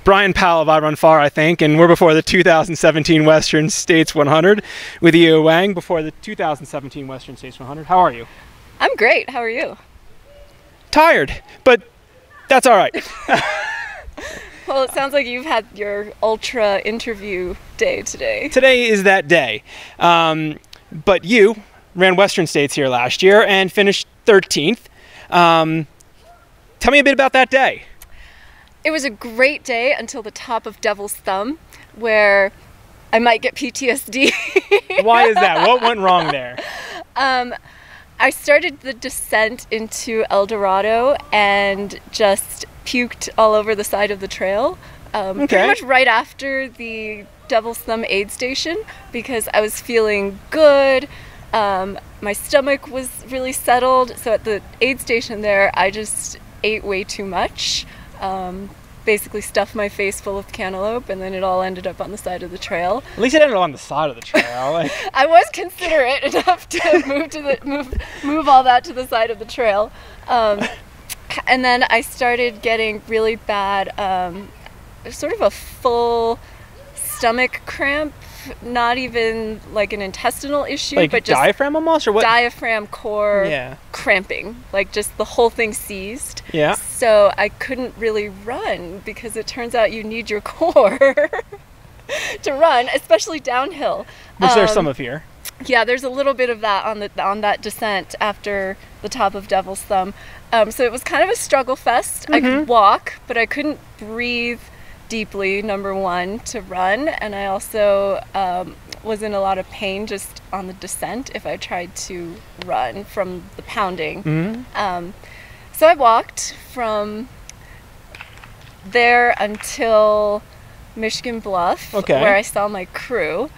Brian Powell of I Run Far, I think, and we're before the 2017 Western States 100 with YiOu Wang before the 2017 Western States 100. How are you? I'm great. How are you? Tired, but that's all right. Well, it sounds like you've had your ultra interview day today. Today is that day. But you ran Western States here last year and finished 13th. Tell me a bit about that day. It was a great day until the top of Devil's Thumb, where I might get PTSD. Why is that? What went wrong there? I started the descent into El Dorado and just puked all over the side of the trail. Pretty much right after the Devil's Thumb aid station, because I was feeling good. My stomach was really settled. So at the aid station there, I just ate way too much. Basically stuffed my face full of cantaloupe, and then it all ended up on the side of the trail. At least it ended up on the side of the trail. I was considerate enough to move all that to the side of the trail. And then I started getting really bad, sort of a full stomach cramp. Not even like an intestinal issue, like but just diaphragm almost, or what? Diaphragm core cramping, like just the whole thing seized. Yeah. So I couldn't really run, because it turns out you need your core to run, especially downhill. Which there's some of here. Yeah, there's a little bit of that on that descent after the top of Devil's Thumb. So it was kind of a struggle fest. I could walk, but I couldn't breathe deeply, number one, to run, and I also was in a lot of pain just on the descent if I tried to run from the pounding. So I walked from there until Michigan Bluff, where I saw my crew,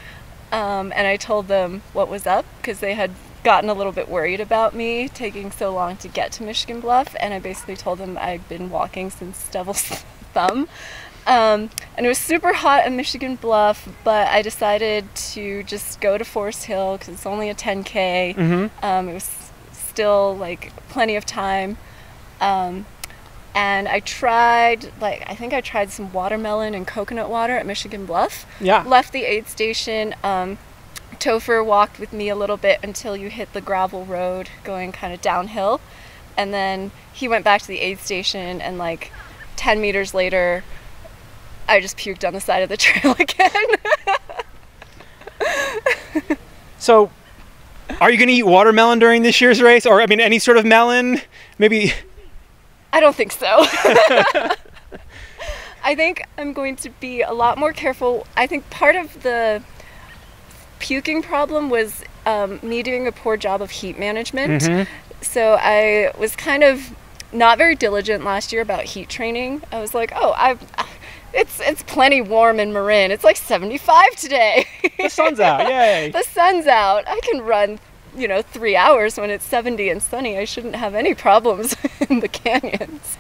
and I told them what was up, because they had gotten a little bit worried about me taking so long to get to Michigan Bluff, and I basically told them I'd been walking since Devil's Thumb. And it was super hot in Michigan Bluff, but I decided to just go to Forest Hill because it's only a 10K. It was still like plenty of time. And I tried, I think I tried some watermelon and coconut water at Michigan Bluff. Yeah. Left the aid station. Topher walked with me a little bit until you hit the gravel road going kind of downhill. And then he went back to the aid station, and like 10 meters later, I just puked on the side of the trail again. So, are you going to eat watermelon during this year's race? Or, I mean, any sort of melon? Maybe? I don't think so. I think I'm going to be a lot more careful. I think part of the puking problem was me doing a poor job of heat management. So I was kind of not very diligent last year about heat training. I was like, oh, it's plenty warm in Marin. It's like 75 today. The sun's out, yay. The sun's out. I can run, 3 hours when it's 70 and sunny. I shouldn't have any problems in the canyons.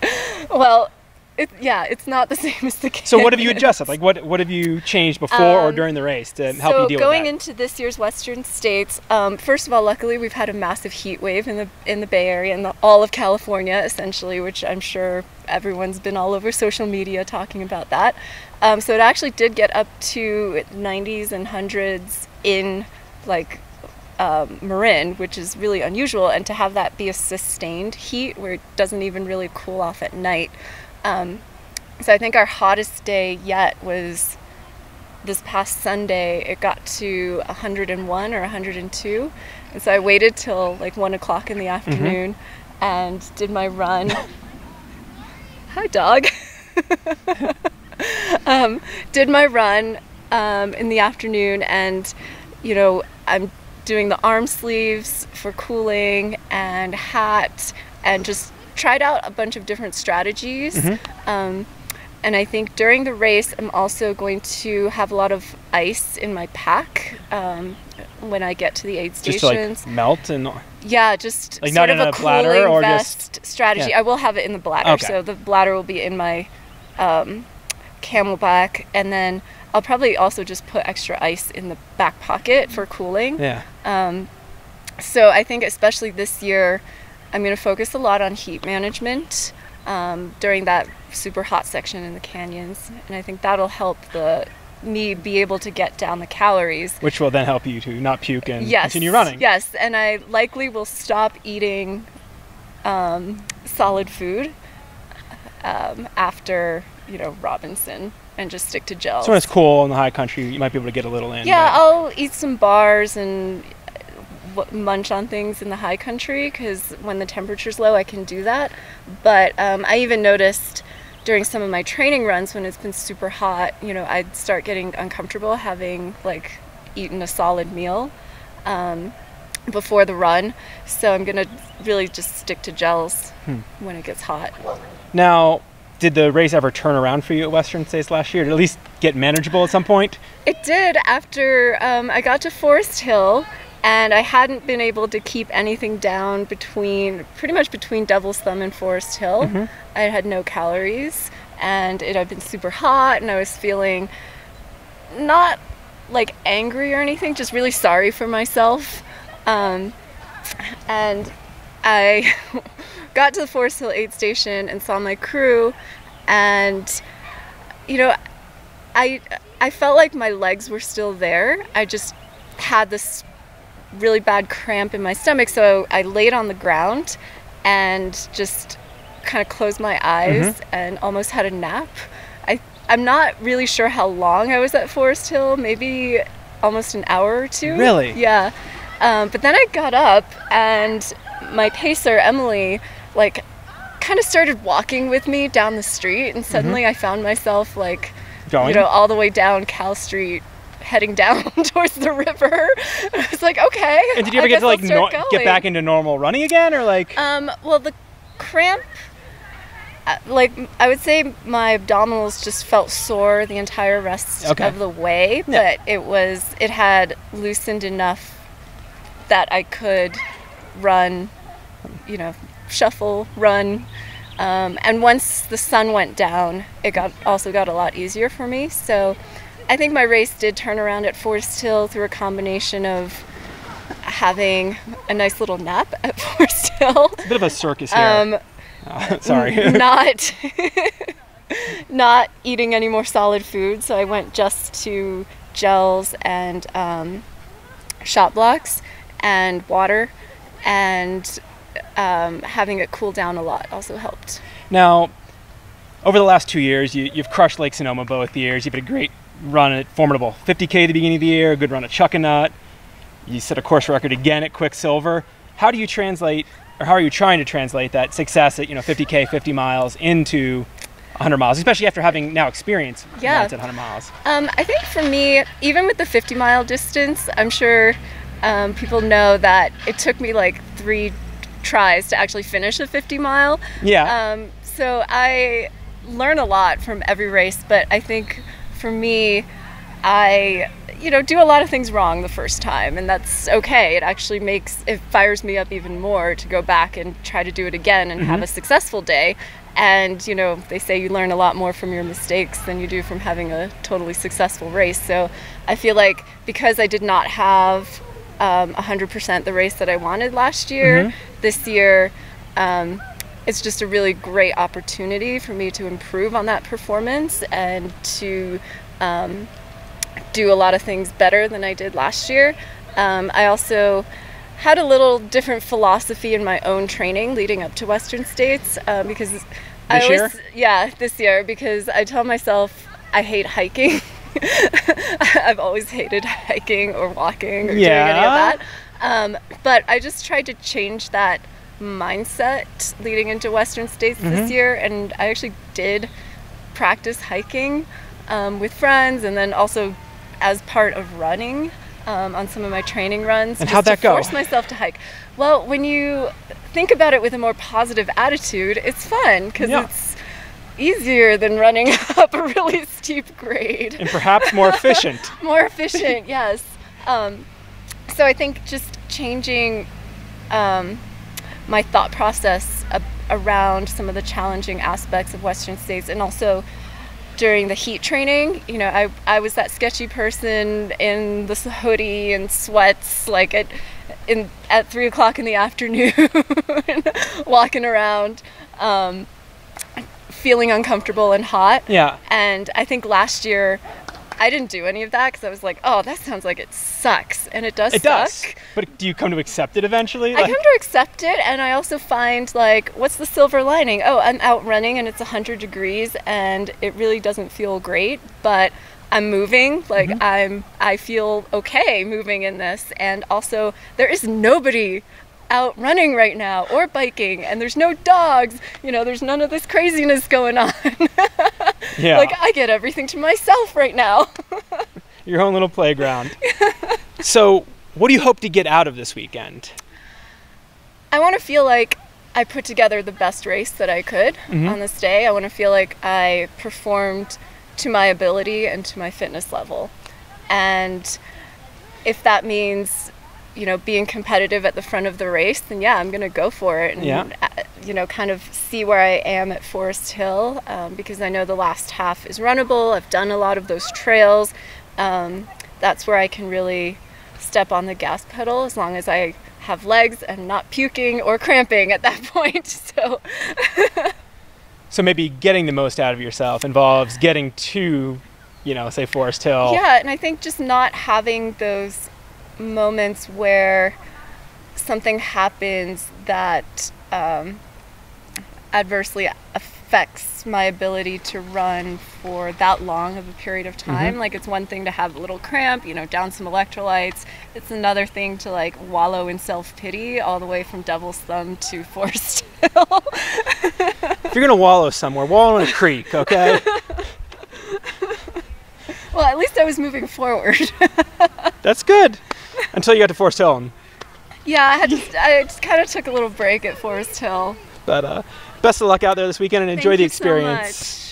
Well, it's not the same as the canyons. So what have you adjusted? Like what have you changed before or during the race to help you deal with that? So going into this year's Western States, first of all, luckily we've had a massive heat wave in the Bay Area and all of California, essentially, which I'm sure everyone's been all over social media talking about that. So it actually did get up to 90s and 100s in Marin, which is really unusual, and to have that be a sustained heat where it doesn't even really cool off at night. So I think our hottest day yet was this past Sunday. It got to 101 or 102, and so I waited till like 1 o'clock in the afternoon and did my run. Hi, dog. Did my run in the afternoon, and I'm doing the arm sleeves for cooling and hat, and just tried out a bunch of different strategies. And I think during the race I'm also going to have a lot of ice in my pack when I get to the aid stations. Just to melt and just like sort not of in a a bladder cooling or vest just strategy. I will have it in the bladder, so the bladder will be in my Camelback, and then I'll probably also just put extra ice in the back pocket for cooling. So I think especially this year I'm going to focus a lot on heat management. during that super hot section in the canyons, and I think that'll help me be able to get down the calories, which will then help you to not puke and yes, continue running. Yes, and I likely will stop eating solid food after Robinson, and just stick to gels. So when it's cool in the high country, you might be able to get a little in. Yeah, I'll eat some bars and munch on things in the high country, because when the temperature's low I can do that. But I even noticed during some of my training runs, when it's been super hot, I'd start getting uncomfortable having eaten a solid meal before the run. So I'm gonna really just stick to gels when it gets hot. Now, did the race ever turn around for you at Western States last year? Did it at least get manageable at some point? It did. After I got to Forest Hill, and I hadn't been able to keep anything down pretty much between Devil's Thumb and Forest Hill. I had no calories, and it had been super hot, and I was feeling not angry or anything, just really sorry for myself. And I got to the Forest Hill aid station and saw my crew, and I felt like my legs were still there. I just had this really bad cramp in my stomach, so I laid on the ground and just kind of closed my eyes and almost had a nap. I'm not really sure how long I was at Forest Hill, maybe almost an hour or two. Really? Yeah. But then I got up, and my pacer, Emily, kind of started walking with me down the street, and suddenly I found myself going? All the way down Cal Street, heading down towards the river. I was like, okay. And did you ever get to get back into normal running again, or well, the cramp, I would say my abdominals just felt sore the entire rest of the way, but it had loosened enough that I could run, shuffle, run. And once the sun went down, it also got a lot easier for me. So I think my race did turn around at Forest Hill through a combination of having a nice little nap at Forest Hill. It's a bit of a circus here. Sorry. Not eating any more solid food, so I went just to gels and shot blocks and water, and having it cool down a lot also helped. Now, over the last 2 years, you've crushed Lake Sonoma both years. You've had a great run at Formidable 50K at the beginning of the year, a good run at Chuckanut. You set a course record again at Quicksilver. How do you translate, or how are you trying to translate that success at 50K, 50 miles into 100 miles, especially after having now experience at 100 miles? I think for me, even with the 50-mile distance, I'm sure people know that it took me 3 tries to actually finish a 50-mile. Yeah. So I learn a lot from every race, but I think for me, I do a lot of things wrong the first time, and that's okay. It fires me up even more to go back and try to do it again and have a successful day. And they say you learn a lot more from your mistakes than you do from having a totally successful race. So I feel like because I did not have 100% the race that I wanted last year, this year it's just a really great opportunity for me to improve on that performance and to do a lot of things better than I did last year. I also had a little different philosophy in my own training leading up to Western States, because this year, because I tell myself I hate hiking. I've always hated hiking or walking or doing any of that. But I just tried to change that mindset leading into Western States this year, and I actually did practice hiking with friends, and then also as part of running on some of my training runs. And how'd that go? Force myself to hike. Well, when you think about it with a more positive attitude, it's fun, because it's easier than running up a really steep grade. And perhaps more efficient. More efficient, yes. So I think just changing my thought process around some of the challenging aspects of Western States, and also during the heat training, I was that sketchy person in this hoodie and sweats, at 3 o'clock in the afternoon, walking around. feeling uncomfortable and hot. Yeah. And I think last year I didn't do any of that because I was like, oh, that sounds like it sucks. And it does suck. It does. But do you come to accept it eventually? I come to accept it, and I also find, like, what's the silver lining? Oh, I'm out running and it's 100 degrees and it really doesn't feel great, but I'm moving. Like, I feel okay moving in this. And also, there is nobody out running right now or biking, and there's no dogs. You know, there's none of this craziness going on. Yeah. Like, I get everything to myself right now. Your own little playground. So, what do you hope to get out of this weekend? I want to feel like I put together the best race that I could on this day. I want to feel like I performed to my ability and to my fitness level. And if that means, you know, being competitive at the front of the race, then yeah, I'm going to go for it and, you know, kind of see where I am at Forest Hill, because I know the last half is runnable. I've done a lot of those trails. That's where I can really step on the gas pedal as long as I have legs and not puking or cramping at that point. So maybe getting the most out of yourself involves getting to, you know, say Forest Hill. Yeah, and I think just not having those moments where something happens that adversely affects my ability to run for that long of a period of time. Like, it's one thing to have a little cramp, you know, down some electrolytes. It's another thing to, like, wallow in self-pity all the way from Devil's Thumb to Forest Hill. If you're gonna wallow somewhere, wallow in a creek, okay? Well, at least I was moving forward. That's good. Until you got to Forest Hill. Yeah, I just kind of took a little break at Forest Hill. But best of luck out there this weekend and enjoy the experience. So much.